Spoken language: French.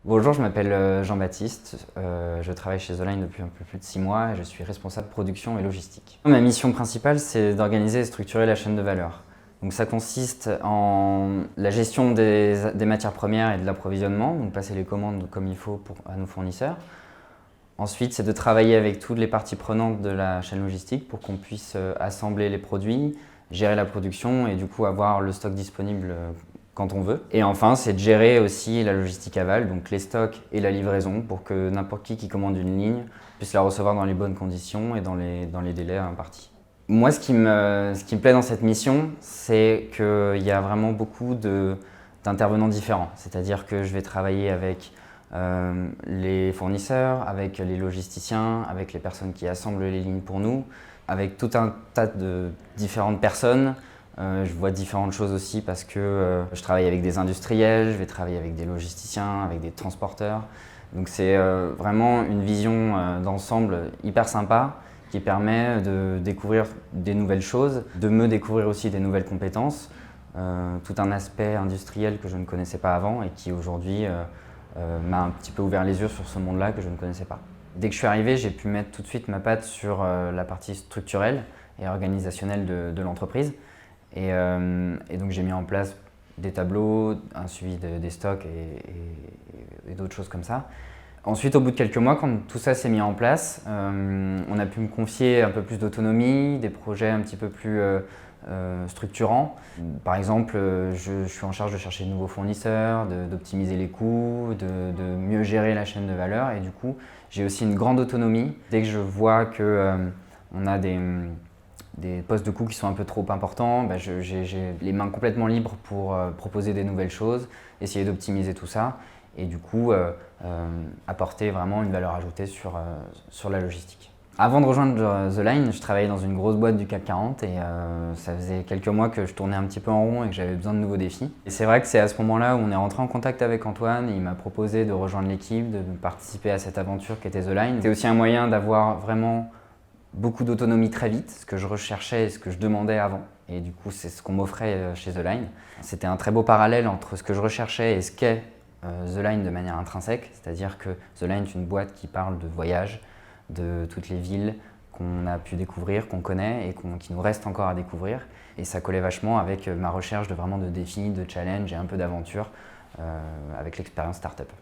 Bonjour, je m'appelle Jean-Baptiste, je travaille chez The Line depuis un peu plus de 6 mois et je suis responsable production et logistique. Ma mission principale, c'est d'organiser et structurer la chaîne de valeur. Donc ça consiste en la gestion des matières premières et de l'approvisionnement, donc passer les commandes comme il faut à nos fournisseurs. Ensuite, c'est de travailler avec toutes les parties prenantes de la chaîne logistique pour qu'on puisse assembler les produits, gérer la production et du coup avoir le stock disponible quand on veut. Et enfin, c'est de gérer aussi la logistique aval, donc les stocks et la livraison pour que n'importe qui commande une ligne puisse la recevoir dans les bonnes conditions et dans les délais impartis. Moi, ce qui me plaît dans cette mission, c'est qu'il y a vraiment beaucoup d'intervenants différents. C'est-à-dire que je vais travailler avec les fournisseurs, avec les logisticiens, avec les personnes qui assemblent les lignes pour nous, avec tout un tas de différentes personnes. Je vois différentes choses aussi parce que je travaille avec des industriels, je vais travailler avec des logisticiens, avec des transporteurs. Donc c'est vraiment une vision d'ensemble hyper sympa qui permet de découvrir des nouvelles choses, de me découvrir aussi des nouvelles compétences, tout un aspect industriel que je ne connaissais pas avant et qui aujourd'hui m'a un petit peu ouvert les yeux sur ce monde-là que je ne connaissais pas. Dès que je suis arrivé, j'ai pu mettre tout de suite ma patte sur la partie structurelle et organisationnelle de l'entreprise. Et donc j'ai mis en place des tableaux, un suivi des stocks et d'autres choses comme ça. Ensuite, au bout de quelques mois, quand tout ça s'est mis en place, on a pu me confier un peu plus d'autonomie, des projets un petit peu plus structurants. Par exemple, je suis en charge de chercher de nouveaux fournisseurs, d'optimiser les coûts, de mieux gérer la chaîne de valeur et du coup, j'ai aussi une grande autonomie. Dès que je vois qu'on a des postes de coûts qui sont un peu trop importants, j'ai les mains complètement libres pour proposer des nouvelles choses, essayer d'optimiser tout ça et du coup apporter vraiment une valeur ajoutée sur la logistique. Avant de rejoindre The Line, je travaillais dans une grosse boîte du CAC 40 et ça faisait quelques mois que je tournais un petit peu en rond et que j'avais besoin de nouveaux défis. Et c'est vrai que c'est à ce moment-là où on est rentré en contact avec Antoine et il m'a proposé de rejoindre l'équipe, de participer à cette aventure qui était The Line. C'était aussi un moyen d'avoir vraiment beaucoup d'autonomie très vite, ce que je recherchais et ce que je demandais avant. Et du coup, c'est ce qu'on m'offrait chez The Line. C'était un très beau parallèle entre ce que je recherchais et ce qu'est The Line de manière intrinsèque. C'est-à-dire que The Line est une boîte qui parle de voyage, de toutes les villes qu'on a pu découvrir, qu'on connaît et qui nous reste encore à découvrir. Et ça collait vachement avec ma recherche de défis, de challenges et un peu d'aventure avec l'expérience startup.